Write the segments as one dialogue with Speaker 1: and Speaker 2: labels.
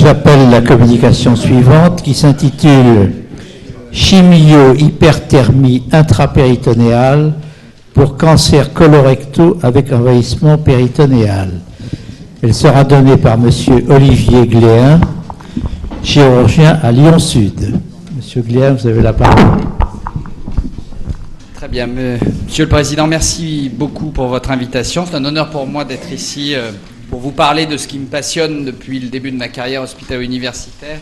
Speaker 1: J'appelle la communication suivante qui s'intitule « Chimio-hyperthermie intrapéritonéale pour cancer colorectal avec envahissement péritonéal ». Elle sera donnée par M. Olivier Gléin, chirurgien à Lyon-Sud. Monsieur Gléin, vous avez la parole.
Speaker 2: Très bien. Monsieur le Président, merci beaucoup pour votre invitation. C'est un honneur pour moi d'être ici pour vous parler de ce qui me passionne depuis le début de ma carrière hospitalo-universitaire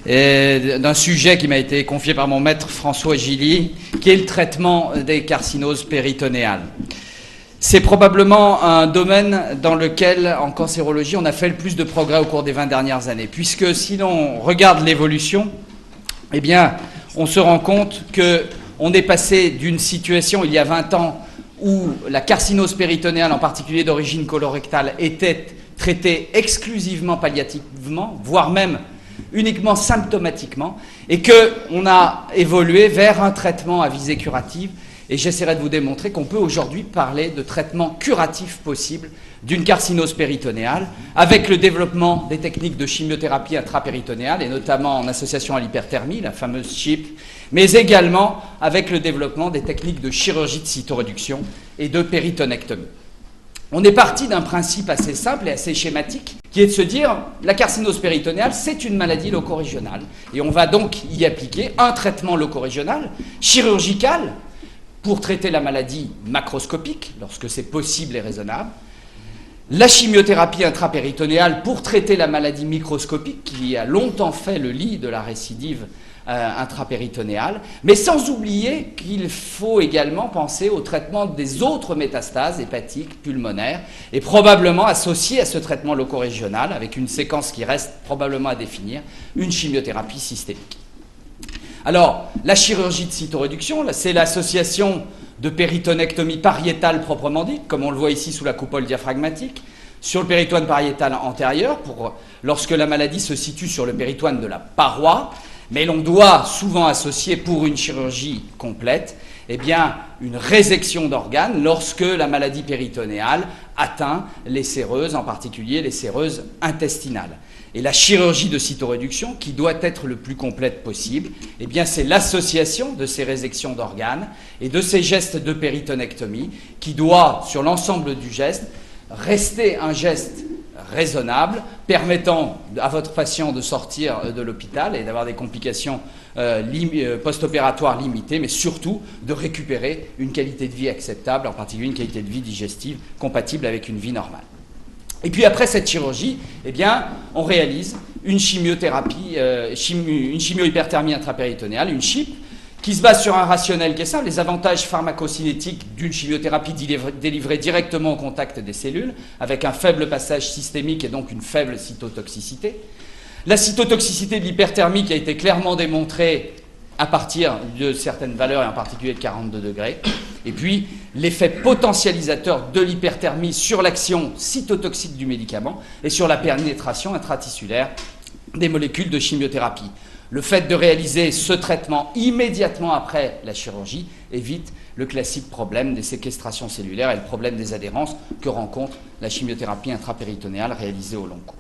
Speaker 2: et d'un sujet qui m'a été confié par mon maître François Gilly, qui est le traitement des carcinoses péritonéales. C'est probablement un domaine dans lequel, en cancérologie, on a fait le plus de progrès au cours des 20 dernières années, puisque si l'on regarde l'évolution, eh bien, on se rend compte qu'on est passé d'une situation, il y a 20 ans, où la carcinose péritonéale, en particulier d'origine colorectale, était traitée exclusivement palliativement, voire même uniquement symptomatiquement, et qu'on a évolué vers un traitement à visée curative. Et j'essaierai de vous démontrer qu'on peut aujourd'hui parler de traitement curatif possible d'une carcinose péritonéale, avec le développement des techniques de chimiothérapie intrapéritonéale, et notamment en association à l'hyperthermie, la fameuse CHIP, mais également avec le développement des techniques de chirurgie de cytoréduction et de péritonectomie. On est parti d'un principe assez simple et assez schématique, qui est de se dire la carcinose péritonéale, c'est une maladie locorégionale. Et on va donc y appliquer un traitement locorégional, chirurgical, pour traiter la maladie macroscopique, lorsque c'est possible et raisonnable, la chimiothérapie intrapéritonéale pour traiter la maladie microscopique, qui a longtemps fait le lit de la récidive intrapéritonéale, mais sans oublier qu'il faut également penser au traitement des autres métastases hépatiques, pulmonaires, et probablement associer à ce traitement locorégional, avec une séquence qui reste probablement à définir, une chimiothérapie systémique. Alors, la chirurgie de cytoréduction, c'est l'association de péritonectomie pariétale proprement dite, comme on le voit ici sous la coupole diaphragmatique, sur le péritoine pariétal antérieur, lorsque la maladie se situe sur le péritoine de la paroi, mais l'on doit souvent associer pour une chirurgie complète, eh bien, une résection d'organes lorsque la maladie péritonéale atteint les séreuses, en particulier les séreuses intestinales. Et la chirurgie de cytoréduction, qui doit être le plus complète possible, eh bien, c'est l'association de ces résections d'organes et de ces gestes de péritonectomie qui doit, sur l'ensemble du geste, rester un geste raisonnable, permettant à votre patient de sortir de l'hôpital et d'avoir des complications post-opératoires limitées, mais surtout de récupérer une qualité de vie acceptable, en particulier une qualité de vie digestive compatible avec une vie normale. Et puis après cette chirurgie, eh bien, on réalise une chimiothérapie, une chimio-hyperthermie intrapéritonéale, une CHIP, qui se base sur un rationnel qui est simple, les avantages pharmacocinétiques d'une chimiothérapie délivrée directement au contact des cellules, avec un faible passage systémique et donc une faible cytotoxicité. La cytotoxicité de l'hyperthermie qui a été clairement démontrée à partir de certaines valeurs, et en particulier de 42 degrés. Et puis, l'effet potentialisateur de l'hyperthermie sur l'action cytotoxique du médicament et sur la pénétration intratissulaire des molécules de chimiothérapie. Le fait de réaliser ce traitement immédiatement après la chirurgie évite le classique problème des séquestrations cellulaires et le problème des adhérences que rencontre la chimiothérapie intrapéritonéale réalisée au long cours.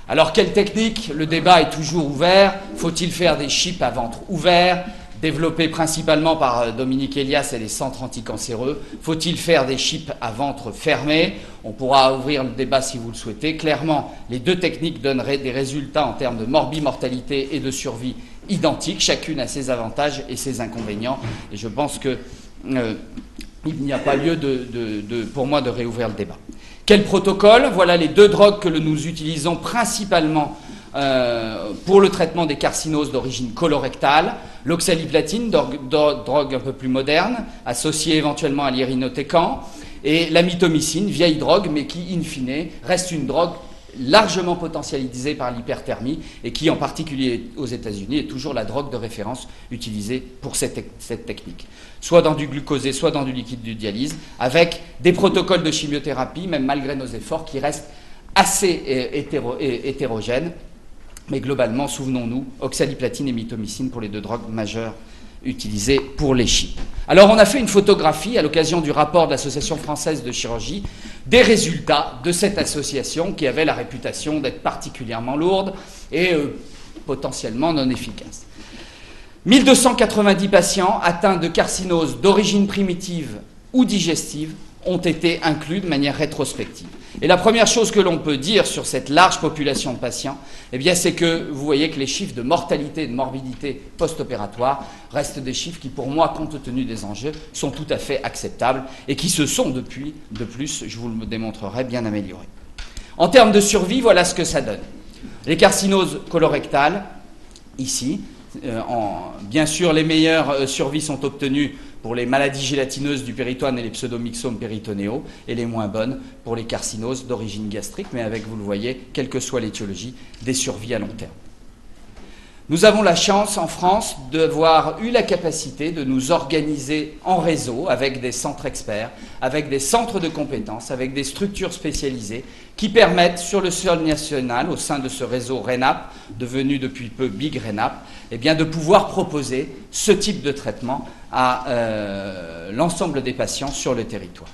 Speaker 2: Alors, quelle technique? Le débat est toujours ouvert. Faut-il faire des CHIP à ventre ouvert, développés principalement par Dominique Elias et les centres anticancéreux? Faut-il faire des CHIP à ventre fermé? On pourra ouvrir le débat si vous le souhaitez. Clairement, les deux techniques donneraient des résultats en termes de morbimortalité et de survie identiques. Chacune a ses avantages et ses inconvénients. Et je pense qu'il n'y a pas lieu pour moi de réouvrir le débat. Quel protocole? Voilà les deux drogues que nous utilisons principalement pour le traitement des carcinoses d'origine colorectale. L'oxaliplatine, drogue un peu plus moderne, associée éventuellement à l'irinotecan, et la mitomycine, vieille drogue, mais qui, in fine, reste une drogue largement potentialisée par l'hyperthermie et qui, en particulier aux États-Unis, est toujours la drogue de référence utilisée pour cette technique. Soit dans du glucosé, soit dans du liquide de dialyse, avec des protocoles de chimiothérapie, même malgré nos efforts, qui restent assez hétérogènes. Mais globalement, souvenons-nous, oxaliplatine et mitomycine pour les deux drogues majeures utilisés pour les chips. Alors on a fait une photographie à l'occasion du rapport de l'Association française de chirurgie des résultats de cette association qui avait la réputation d'être particulièrement lourde et potentiellement non efficace. 1290 patients atteints de carcinose d'origine primitive ou digestive ont été inclus de manière rétrospective. Et la première chose que l'on peut dire sur cette large population de patients, eh bien, c'est que vous voyez que les chiffres de mortalité et de morbidité post-opératoire restent des chiffres qui, pour moi, compte tenu des enjeux, sont tout à fait acceptables et qui se sont depuis, de plus, je vous le démontrerai, bien améliorés. En termes de survie, voilà ce que ça donne. Les carcinoses colorectales, ici, bien sûr, les meilleures survies sont obtenues pour les maladies gélatineuses du péritoine et les pseudomyxomes péritonéaux, et les moins bonnes pour les carcinoses d'origine gastrique, mais avec, vous le voyez, quelle que soit l'étiologie, des survies à long terme. Nous avons la chance, en France, d'avoir eu la capacité de nous organiser en réseau avec des centres experts, avec des centres de compétences, avec des structures spécialisées qui permettent, sur le sol national, au sein de ce réseau RENAP, devenu depuis peu Big RENAP, eh bien, de pouvoir proposer ce type de traitement à l'ensemble des patients sur le territoire.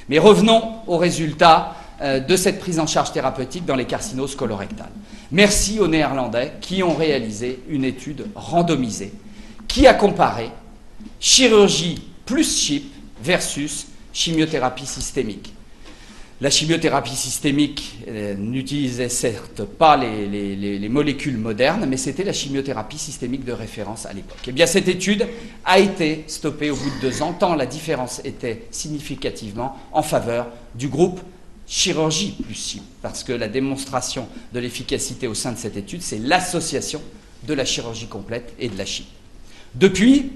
Speaker 2: Mais revenons aux résultats de cette prise en charge thérapeutique dans les carcinoses colorectales. Merci aux Néerlandais qui ont réalisé une étude randomisée qui a comparé chirurgie plus chip versus chimiothérapie systémique. La chimiothérapie systémique n'utilisait certes pas les molécules modernes, mais c'était la chimiothérapie systémique de référence à l'époque. Eh bien, cette étude a été stoppée au bout de 2 ans, tant la différence était significativement en faveur du groupe chirurgie plus chip, parce que la démonstration de l'efficacité au sein de cette étude, c'est l'association de la chirurgie complète et de la chip. Depuis,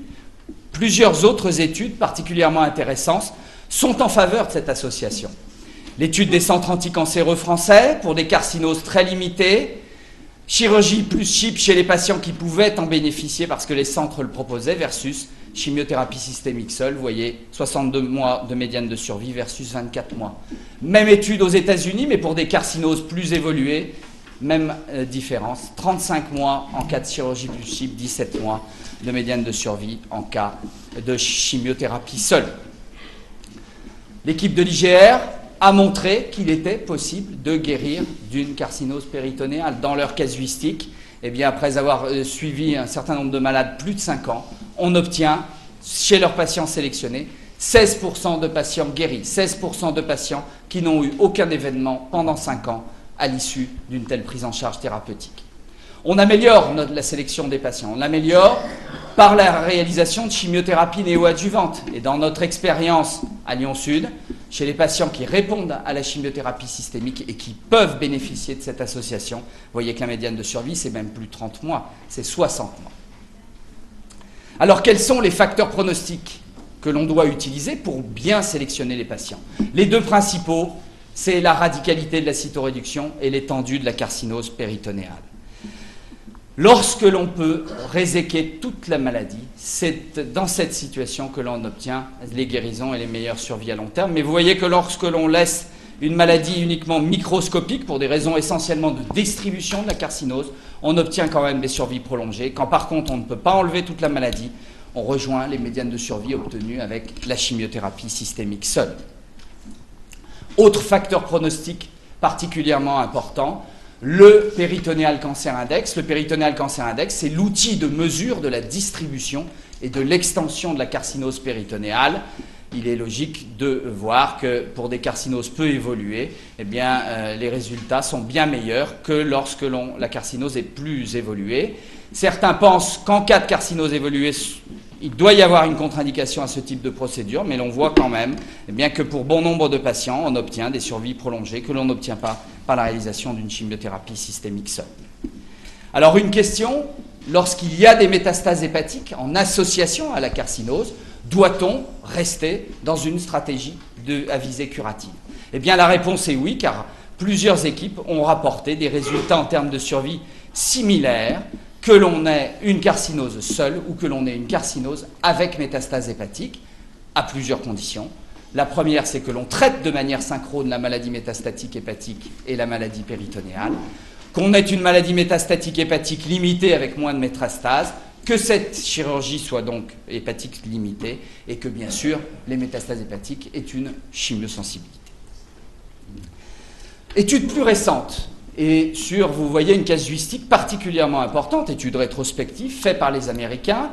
Speaker 2: plusieurs autres études particulièrement intéressantes sont en faveur de cette association. L'étude des centres anticancéreux français pour des carcinoses très limitées, chirurgie plus chip chez les patients qui pouvaient en bénéficier parce que les centres le proposaient, versus chimiothérapie systémique seule, vous voyez, 62 mois de médiane de survie versus 24 mois. Même étude aux États-Unis, mais pour des carcinoses plus évoluées, même différence, 35 mois en cas de chirurgie plus chip, 17 mois de médiane de survie en cas de chimiothérapie seule. L'équipe de l'IGR a montré qu'il était possible de guérir d'une carcinose péritonéale. Dans leur casuistique, eh bien, après avoir suivi un certain nombre de malades plus de 5 ans, on obtient, chez leurs patients sélectionnés, 16% de patients guéris, 16% de patients qui n'ont eu aucun événement pendant 5 ans à l'issue d'une telle prise en charge thérapeutique. On améliore la sélection des patients, on l'améliore par la réalisation de chimiothérapie néoadjuvante. Et dans notre expérience à Lyon-Sud, chez les patients qui répondent à la chimiothérapie systémique et qui peuvent bénéficier de cette association, vous voyez que la médiane de survie, c'est même plus 30 mois, c'est 60 mois. Alors, quels sont les facteurs pronostiques que l'on doit utiliser pour bien sélectionner les patients? Les 2 principaux, c'est la radicalité de la cytoréduction et l'étendue de la carcinose péritonéale. Lorsque l'on peut réséquer toute la maladie, c'est dans cette situation que l'on obtient les guérisons et les meilleures survies à long terme. Mais vous voyez que lorsque l'on laisse une maladie uniquement microscopique, pour des raisons essentiellement de distribution de la carcinose, on obtient quand même des survies prolongées. Quand par contre on ne peut pas enlever toute la maladie, on rejoint les médianes de survie obtenues avec la chimiothérapie systémique seule. Autre facteur pronostic particulièrement important, le Peritoneal Cancer Index. Le Peritoneal Cancer Index, c'est l'outil de mesure de la distribution et de l'extension de la carcinose péritonéale. Il est logique de voir que pour des carcinoses peu évoluées, eh bien, les résultats sont bien meilleurs que lorsque la carcinose est plus évoluée. Certains pensent qu'en cas de carcinose évoluée, il doit y avoir une contre-indication à ce type de procédure, mais l'on voit quand même eh bien, que pour bon nombre de patients, on obtient des survies prolongées que l'on n'obtient pas par la réalisation d'une chimiothérapie systémique seule. Alors une question, lorsqu'il y a des métastases hépatiques en association à la carcinose, doit-on rester dans une stratégie à visée curative? Eh bien la réponse est oui, car plusieurs équipes ont rapporté des résultats en termes de survie similaires, que l'on ait une carcinose seule ou que l'on ait une carcinose avec métastase hépatique, à plusieurs conditions. La première, c'est que l'on traite de manière synchrone la maladie métastatique hépatique et la maladie péritonéale, qu'on ait une maladie métastatique hépatique limitée avec moins de métastases, que cette chirurgie soit donc hépatique limitée et que, bien sûr, les métastases hépatiques aient une chimiosensibilité. Étude plus récente, et sur, vous voyez, une casuistique particulièrement importante, étude rétrospective faite par les Américains.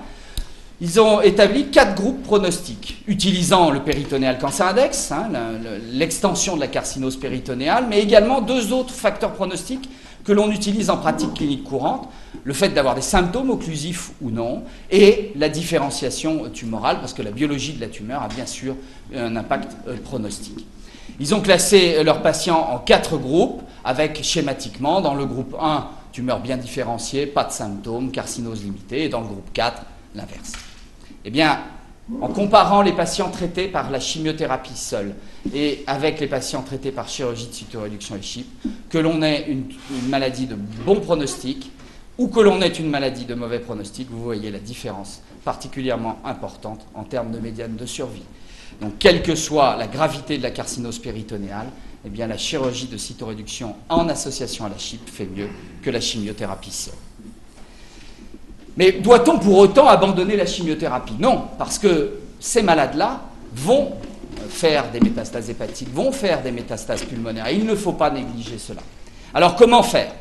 Speaker 2: Ils ont établi 4 groupes pronostiques, utilisant le péritonéal cancer index, l'extension de la carcinose péritonéale, mais également 2 autres facteurs pronostiques que l'on utilise en pratique clinique courante, le fait d'avoir des symptômes occlusifs ou non, et la différenciation tumorale, parce que la biologie de la tumeur a bien sûr un impact pronostique. Ils ont classé leurs patients en 4 groupes, avec schématiquement, dans le groupe 1, tumeur bien différenciée, pas de symptômes, carcinose limitée, et dans le groupe 4, l'inverse. Eh bien, en comparant les patients traités par la chimiothérapie seule et avec les patients traités par chirurgie de cytoréduction et CHIP, que l'on ait une maladie de bon pronostic ou que l'on ait une maladie de mauvais pronostic, vous voyez la différence particulièrement importante en termes de médiane de survie. Donc, quelle que soit la gravité de la carcinose péritonéale, eh bien, la chirurgie de cytoréduction en association à la CHIP fait mieux que la chimiothérapie seule. Mais doit-on pour autant abandonner la chimiothérapie? Non, parce que ces malades-là vont faire des métastases hépatiques, vont faire des métastases pulmonaires, et il ne faut pas négliger cela. Alors, comment faire?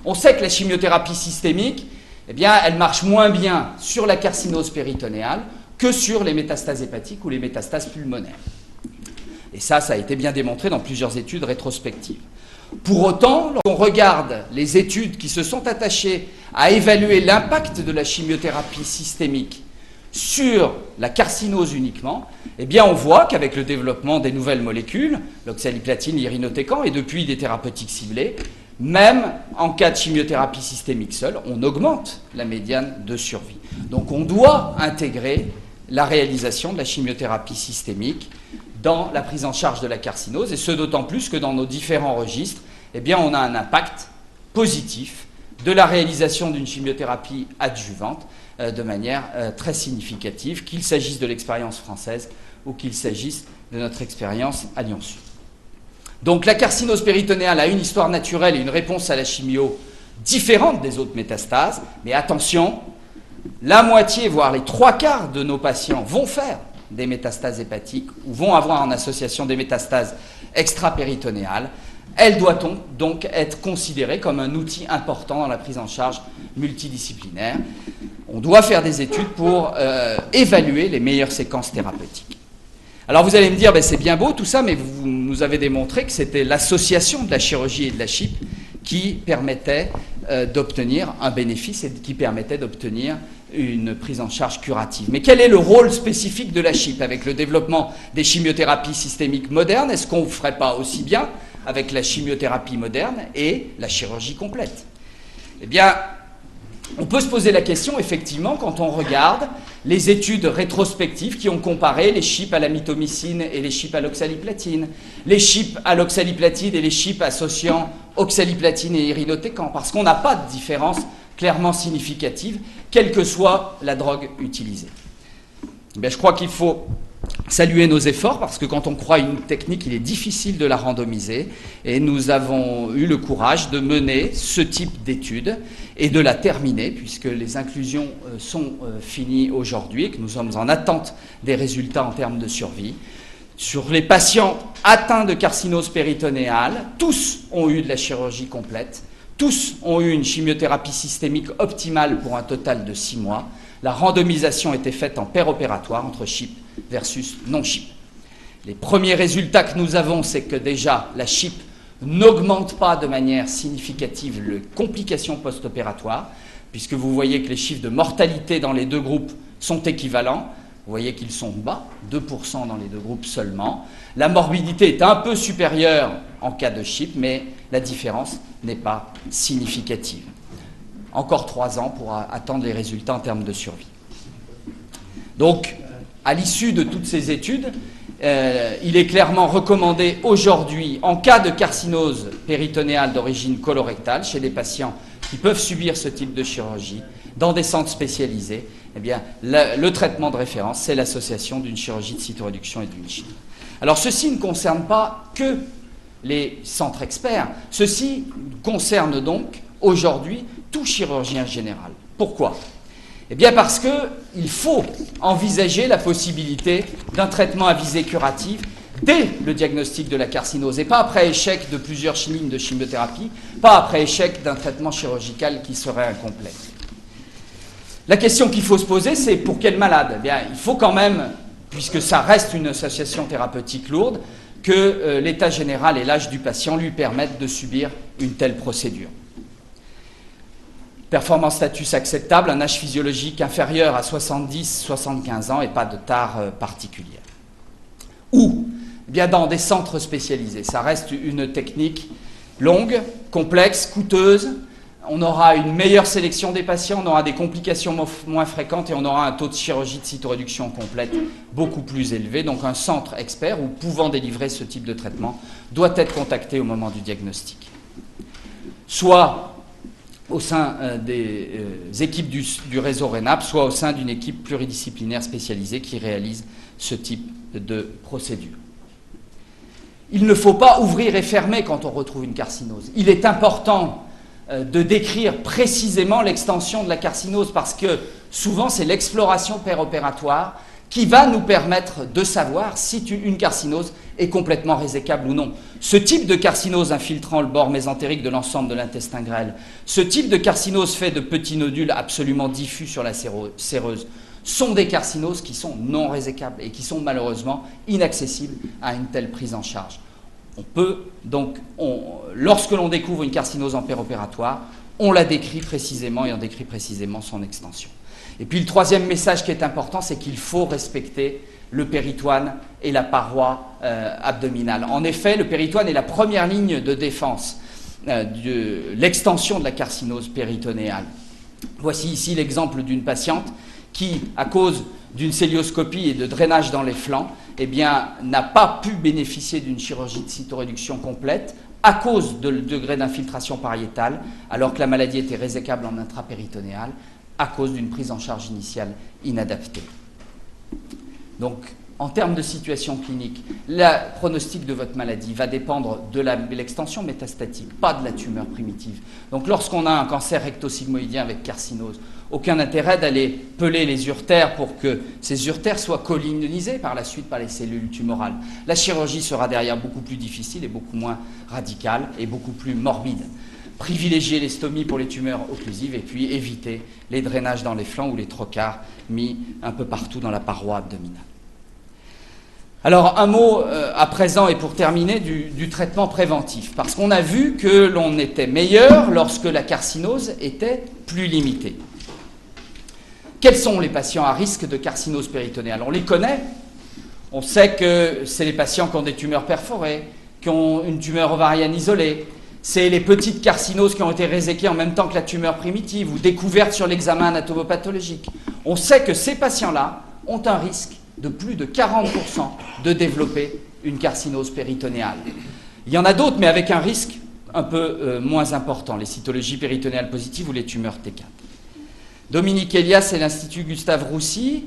Speaker 2: On sait que la chimiothérapie systémique, eh bien, elle marche moins bien sur la carcinose péritonéale que sur les métastases hépatiques ou les métastases pulmonaires. Et ça a été bien démontré dans plusieurs études rétrospectives. Pour autant, lorsqu'on regarde les études qui se sont attachées à évaluer l'impact de la chimiothérapie systémique sur la carcinose uniquement, eh bien on voit qu'avec le développement des nouvelles molécules, l'oxaliplatine, l'irinotecan et depuis des thérapeutiques ciblées, même en cas de chimiothérapie systémique seule, on augmente la médiane de survie. Donc on doit intégrer la réalisation de la chimiothérapie systémique dans la prise en charge de la carcinose, et ce d'autant plus que dans nos différents registres, eh bien, on a un impact positif de la réalisation d'une chimiothérapie adjuvante de manière très significative, qu'il s'agisse de l'expérience française ou qu'il s'agisse de notre expérience à Lyon-Sud. Donc la carcinose péritonéale a une histoire naturelle et une réponse à la chimio différente des autres métastases, mais attention, la moitié, voire les 3/4 de nos patients vont faire des métastases hépatiques ou vont avoir en association des métastases extrapéritonéales. Elle doit donc être considérée comme un outil important dans la prise en charge multidisciplinaire. On doit faire des études pour évaluer les meilleures séquences thérapeutiques. Alors vous allez me dire, c'est bien beau tout ça, mais vous nous avez démontré que c'était l'association de la chirurgie et de la CHIP qui permettait d'obtenir un bénéfice et qui permettait d'obtenir une prise en charge curative. Mais quel est le rôle spécifique de la CHIP avec le développement des chimiothérapies systémiques modernes? Est-ce qu'on ne ferait pas aussi bien avec la chimiothérapie moderne et la chirurgie complète? Eh bien, on peut se poser la question, effectivement, quand on regarde les études rétrospectives qui ont comparé les CHIP à la mitomycine et les CHIP à l'oxaliplatine, les CHIP à l'oxaliplatine et les CHIP associant oxaliplatine et irinotecan, parce qu'on n'a pas de différence clairement significative, quelle que soit la drogue utilisée. Eh bien, je crois qu'il faut saluer nos efforts, parce que quand on croit à une technique, il est difficile de la randomiser, et nous avons eu le courage de mener ce type d'études et de la terminer, puisque les inclusions sont finies aujourd'hui et que nous sommes en attente des résultats en termes de survie. Sur les patients atteints de carcinose péritonéale, tous ont eu de la chirurgie complète, tous ont eu une chimiothérapie systémique optimale pour un total de 6 mois. La randomisation était faite en paire opératoire entre CHIP versus non-CHIP. Les premiers résultats que nous avons, c'est que déjà la CHIP n'augmente pas de manière significative les complications post-opératoires, puisque vous voyez que les chiffres de mortalité dans les deux groupes sont équivalents. Vous voyez qu'ils sont bas, 2% dans les deux groupes seulement. La morbidité est un peu supérieure en cas de CHIP, mais la différence n'est pas significative. Encore 3 ans pour attendre les résultats en termes de survie. Donc, à l'issue de toutes ces études, il est clairement recommandé aujourd'hui, en cas de carcinose péritonéale d'origine colorectale, chez des patients qui peuvent subir ce type de chirurgie, dans des centres spécialisés, eh bien, le traitement de référence, c'est l'association d'une chirurgie de cytoréduction et d'une CHIP. Alors, ceci ne concerne pas que les centres experts. Ceci concerne donc, aujourd'hui, tout chirurgien général. Pourquoi? Eh bien parce qu'il faut envisager la possibilité d'un traitement à visée curative dès le diagnostic de la carcinose, et pas après échec de plusieurs lignes de chimiothérapie, pas après échec d'un traitement chirurgical qui serait incomplet. La question qu'il faut se poser, c'est pour quel malade? Eh bien, il faut quand même, puisque ça reste une association thérapeutique lourde, que l'état général et l'âge du patient lui permettent de subir une telle procédure. Performance status acceptable, un âge physiologique inférieur à 70-75 ans et pas de tare particulière. Où? Eh bien, dans des centres spécialisés. Ça reste une technique longue, complexe, coûteuse. On aura une meilleure sélection des patients, on aura des complications moins fréquentes et on aura un taux de chirurgie de cytoréduction complète beaucoup plus élevé. Donc un centre expert ou pouvant délivrer ce type de traitement doit être contacté au moment du diagnostic. Soit au sein des équipes du réseau RENAP, soit au sein d'une équipe pluridisciplinaire spécialisée qui réalise ce type de procédure. Il ne faut pas ouvrir et fermer quand on retrouve une carcinose. Il est important de décrire précisément l'extension de la carcinose parce que souvent c'est l'exploration péropératoire qui va nous permettre de savoir si une carcinose est complètement résécable ou non. Ce type de carcinose infiltrant le bord mésentérique de l'ensemble de l'intestin grêle, ce type de carcinose fait de petits nodules absolument diffus sur la séreuse, sont des carcinoses qui sont non résécables et qui sont malheureusement inaccessibles à une telle prise en charge. On peut donc, lorsque l'on découvre une carcinose en péropératoire, on la décrit précisément et on décrit précisément son extension. Et puis le troisième message qui est important, c'est qu'il faut respecter le péritoine et la paroi abdominale. En effet, le péritoine est la première ligne de défense de l'extension de la carcinose péritonéale. Voici ici l'exemple d'une patiente qui, à cause d'une célioscopie et de drainage dans les flancs, eh bien, n'a pas pu bénéficier d'une chirurgie de cytoréduction complète à cause de le degré d'infiltration pariétale, alors que la maladie était résécable en intrapéritonéal, à cause d'une prise en charge initiale inadaptée. Donc, en termes de situation clinique, le pronostic de votre maladie va dépendre de l'extension métastatique, pas de la tumeur primitive. Donc, lorsqu'on a un cancer rectosigmoïdien avec carcinose, aucun intérêt d'aller peler les urtères pour que ces urtères soient colonisées par la suite par les cellules tumorales. La chirurgie sera derrière beaucoup plus difficile et beaucoup moins radicale et beaucoup plus morbide. Privilégier les stomies pour les tumeurs occlusives et puis éviter les drainages dans les flancs ou les trocars mis un peu partout dans la paroi abdominale. Alors un mot à présent et pour terminer du traitement préventif, parce qu'on a vu que l'on était meilleur lorsque la carcinose était plus limitée. Quels sont les patients à risque de carcinose péritonéale? On les connaît, on sait que c'est les patients qui ont des tumeurs perforées, qui ont une tumeur ovarienne isolée, c'est les petites carcinoses qui ont été réséquées en même temps que la tumeur primitive ou découvertes sur l'examen anatomopathologique. On sait que ces patients-là ont un risque de plus de 40% de développer une carcinose péritonéale. Il y en a d'autres, mais avec un risque un peu moins important, les cytologies péritonéales positives ou les tumeurs T4. Dominique Elias et l'Institut Gustave Roussy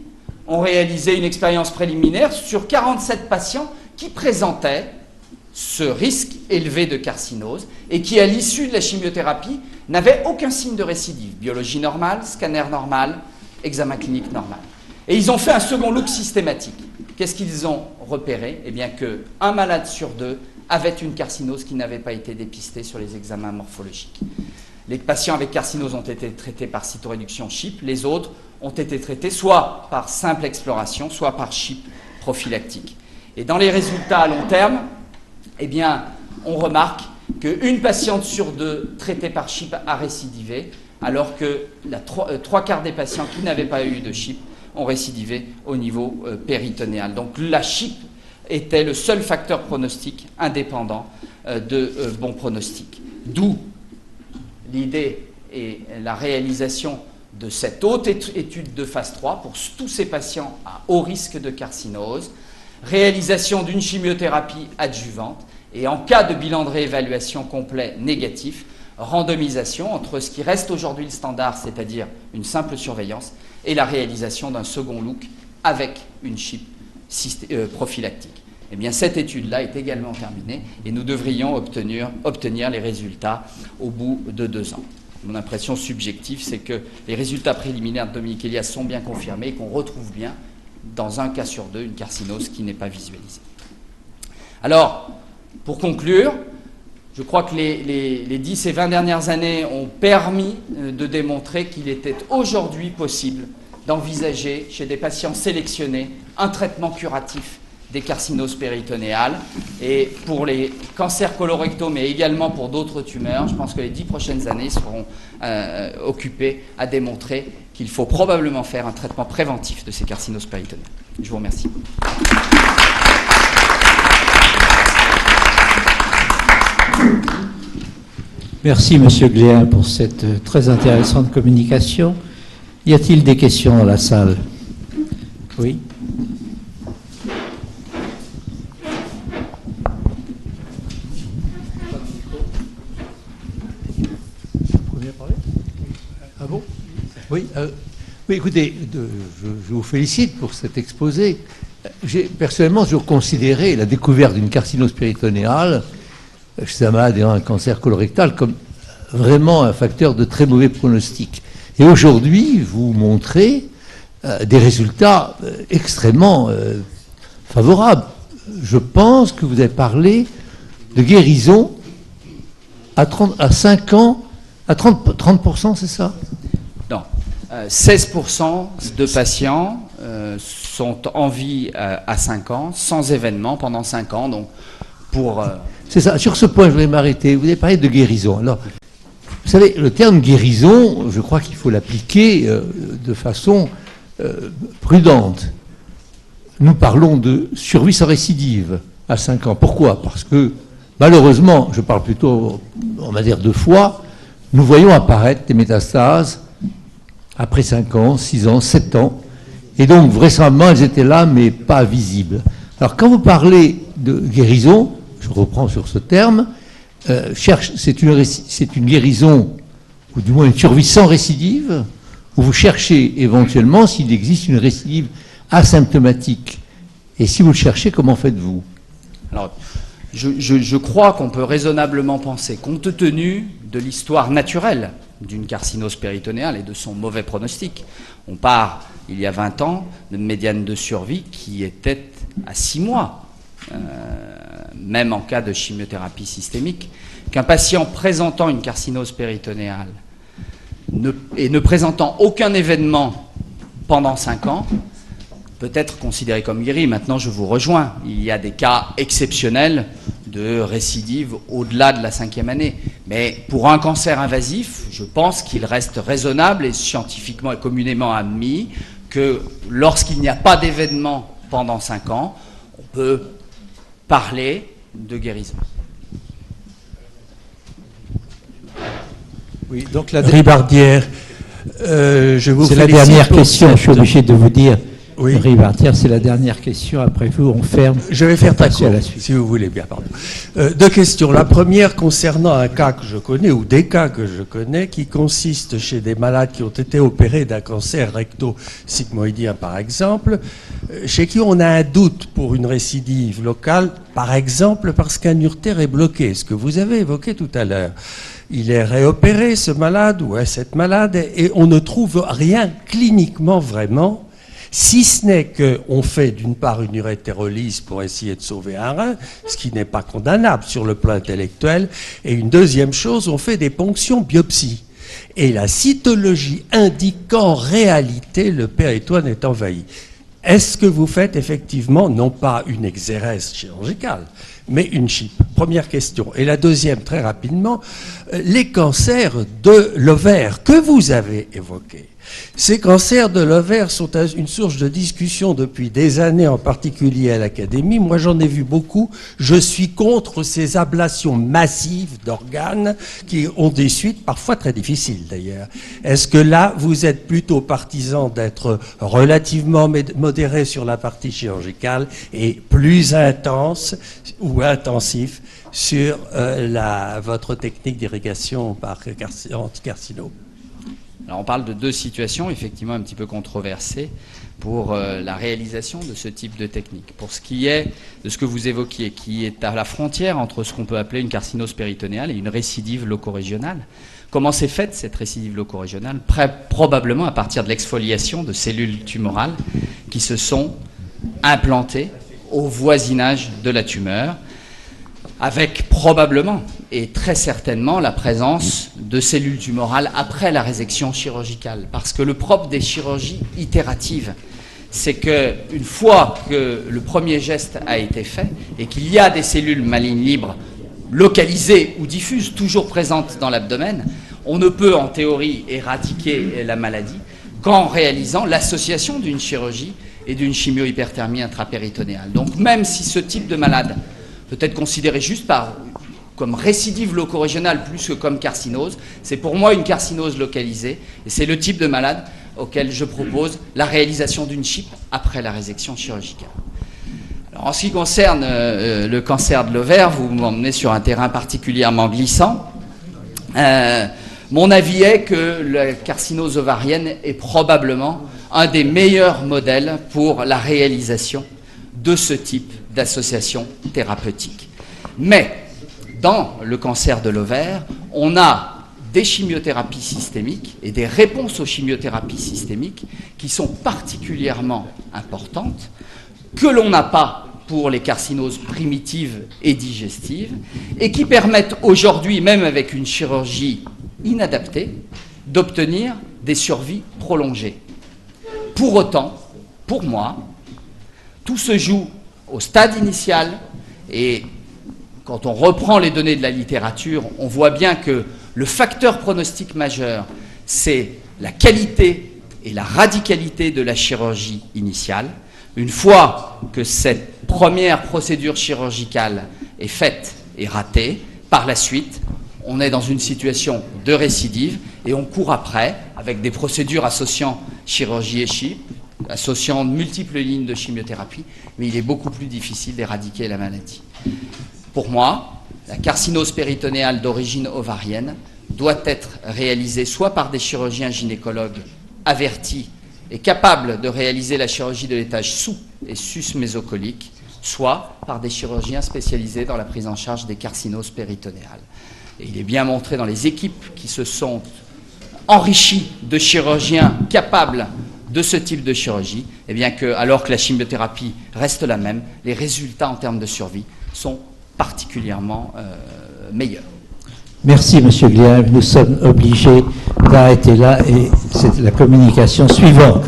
Speaker 2: ont réalisé une expérience préliminaire sur 47 patients qui présentaient ce risque élevé de carcinose et qui, à l'issue de la chimiothérapie, n'avaient aucun signe de récidive. Biologie normale, scanner normal, examen clinique normal. Et ils ont fait un second look systématique. Qu'est-ce qu'ils ont repéré? Eh bien qu'un malade sur deux avait une carcinose qui n'avait pas été dépistée sur les examens morphologiques. Les patients avec carcinose ont été traités par cytoréduction CHIP, les autres ont été traités soit par simple exploration, soit par CHIP prophylactique. Et dans les résultats à long terme, eh bien, on remarque qu'une patiente sur deux traitée par CHIP a récidivé, alors que trois quarts des patients qui n'avaient pas eu de CHIP ont récidivé au niveau péritonéal. Donc la CHIP était le seul facteur pronostic indépendant de bon pronostic. D'où l'idée et la réalisation de cette haute étude de phase 3 pour tous ces patients à haut risque de carcinose, réalisation d'une chimiothérapie adjuvante et en cas de bilan de réévaluation complet négatif, randomisation entre ce qui reste aujourd'hui le standard, c'est-à-dire une simple surveillance, et la réalisation d'un second look avec une CHIP prophylactique. Eh bien, cette étude-là est également terminée et nous devrions obtenir les résultats au bout de 2 ans. Mon impression subjective, c'est que les résultats préliminaires de Dominique Elias sont bien confirmés et qu'on retrouve bien, dans un cas sur deux, une carcinose qui n'est pas visualisée. Alors, pour conclure, je crois que les 10 et 20 dernières années ont permis de démontrer qu'il était aujourd'hui possible d'envisager, chez des patients sélectionnés, un traitement curatif des carcinoses péritonéales. Et pour les cancers colorectaux, mais également pour d'autres tumeurs, je pense que les 10 prochaines années seront occupées à démontrer qu'il faut probablement faire un traitement préventif de ces carcinoses péritonéales. Je vous remercie.
Speaker 1: Merci, Monsieur Gléin, pour cette très intéressante communication. Y a-t-il des questions dans la salle? Oui.
Speaker 3: Ah bon? Oui, oui, écoutez, je vous félicite pour cet exposé. Personnellement, je considérais la découverte d'une carcinose péritonéale chez un malade ayant un cancer colorectal comme vraiment un facteur de très mauvais pronostic. Et aujourd'hui, vous montrez des résultats extrêmement favorables. Je pense que vous avez parlé de guérison à 5 ans, à 30%, c'est ça?
Speaker 2: Non. 16% de patients sont en vie à 5 ans, sans événement pendant 5 ans. Donc, pour...
Speaker 3: C'est ça. Sur ce point, je voulais m'arrêter. Vous avez parlé de guérison. Alors, vous savez, le terme guérison, je crois qu'il faut l'appliquer de façon prudente. Nous parlons de survie sans récidive à 5 ans. Pourquoi? Parce que, malheureusement, je parle plutôt en matière de foi, nous voyons apparaître des métastases après 5 ans, 6 ans, 7 ans. Et donc, vraisemblablement, elles étaient là, mais pas visibles. Alors, quand vous parlez de guérison, je reprends sur ce terme, c'est une guérison, ou du moins une survie sans récidive, où vous cherchez éventuellement s'il existe une récidive asymptomatique. Et si vous le cherchez, comment faites-vous?
Speaker 2: Alors, je crois qu'on peut raisonnablement penser, compte tenu de l'histoire naturelle d'une carcinose péritonéale et de son mauvais pronostic. On part, il y a 20 ans, d'une médiane de survie qui était à 6 mois. Même en cas de chimiothérapie systémique, qu'un patient présentant une carcinose péritonéale et ne présentant aucun événement pendant 5 ans peut être considéré comme guéri. Maintenant, je vous rejoins. Il y a des cas exceptionnels de récidive au-delà de la 5e année. Mais pour un cancer invasif, je pense qu'il reste raisonnable et scientifiquement et communément admis que lorsqu'il n'y a pas d'événement pendant 5 ans, on peut parler de guérison.
Speaker 4: Oui, donc la Ribardière, je vous félicite.
Speaker 1: C'est la dernière question, je suis obligé de vous dire.
Speaker 4: Oui.
Speaker 1: Ribardière, c'est la dernière question. Après vous, on ferme.
Speaker 4: Je vais faire très
Speaker 1: passer à
Speaker 4: court,
Speaker 1: la suite.
Speaker 4: si vous voulez bien, pardon. 2 questions. La première concernant un cas que je connais, ou des cas que je connais, qui consiste chez des malades qui ont été opérés d'un cancer recto-sigmoïdien, par exemple, chez qui on a un doute pour une récidive locale, par exemple parce qu'un urtère est bloqué, ce que vous avez évoqué tout à l'heure. Il est réopéré, ce malade, ou cette malade, et on ne trouve rien cliniquement vraiment, si ce n'est qu'on fait d'une part une urétérolyse pour essayer de sauver un rein, ce qui n'est pas condamnable sur le plan intellectuel, et une deuxième chose, on fait des ponctions biopsie. Et la cytologie indique qu'en réalité, le péritoine est envahi. Est-ce que vous faites effectivement, non pas une exérèse chirurgicale, mais une chip? Première question. Et la deuxième, très rapidement, les cancers de l'ovaire que vous avez évoqués. Ces cancers de l'ovaire sont une source de discussion depuis des années, en particulier à l'Académie. Moi, j'en ai vu beaucoup. Je suis contre ces ablations massives d'organes qui ont des suites parfois très difficiles, d'ailleurs. Est-ce que là, vous êtes plutôt partisan d'être relativement modéré sur la partie chirurgicale et plus intense ou intensif sur votre technique d'irrigation par anticarcino?
Speaker 2: Alors on parle de 2 situations effectivement un petit peu controversées pour la réalisation de ce type de technique. Pour ce qui est de ce que vous évoquiez, qui est à la frontière entre ce qu'on peut appeler une carcinose péritonéale et une récidive locorégionale, Comment s'est faite cette récidive loco-régionale? Probablement à partir de l'exfoliation de cellules tumorales qui se sont implantées au voisinage de la tumeur, avec probablement et très certainement la présence de cellules tumorales après la résection chirurgicale. Parce que le propre des chirurgies itératives, c'est qu'une fois que le premier geste a été fait et qu'il y a des cellules malignes libres localisées ou diffuses, toujours présentes dans l'abdomen, on ne peut en théorie éradiquer la maladie qu'en réalisant l'association d'une chirurgie et d'une chimio-hyperthermie intrapéritonéale. Donc même si ce type de malade peut être considéré juste comme récidive loco-régionale plus que comme carcinose, c'est pour moi une carcinose localisée et c'est le type de malade auquel je propose la réalisation d'une chip après la résection chirurgicale. Alors, en ce qui concerne le cancer de l'ovaire, vous m'emmenez sur un terrain particulièrement glissant. Mon avis est que la carcinose ovarienne est probablement un des meilleurs modèles pour la réalisation de ce type d'association thérapeutique. Mais dans le cancer de l'ovaire, on a des chimiothérapies systémiques et des réponses aux chimiothérapies systémiques qui sont particulièrement importantes, que l'on n'a pas pour les carcinoses primitives et digestives, et qui permettent aujourd'hui, même avec une chirurgie inadaptée, d'obtenir des survies prolongées. Pour autant, pour moi, tout se joue au stade initial, et quand on reprend les données de la littérature, on voit bien que le facteur pronostic majeur, c'est la qualité et la radicalité de la chirurgie initiale. Une fois que cette première procédure chirurgicale est faite et ratée, par la suite, on est dans une situation de récidive et on court après avec des procédures associant chirurgie et chip, associant multiples lignes de chimiothérapie, mais il est beaucoup plus difficile d'éradiquer la maladie. Pour moi, la carcinose péritonéale d'origine ovarienne doit être réalisée soit par des chirurgiens gynécologues avertis et capables de réaliser la chirurgie de l'étage sous- et sus-mésocolique, soit par des chirurgiens spécialisés dans la prise en charge des carcinoses péritonéales. Et il est bien montré dans les équipes qui se sont enrichies de chirurgiens capables de ce type de chirurgie, eh bien que, alors que la chimiothérapie reste la même, les résultats en termes de survie sont particulièrement meilleurs.
Speaker 1: Merci, M. Glial. Nous sommes obligés d'arrêter là et c'est la communication suivante.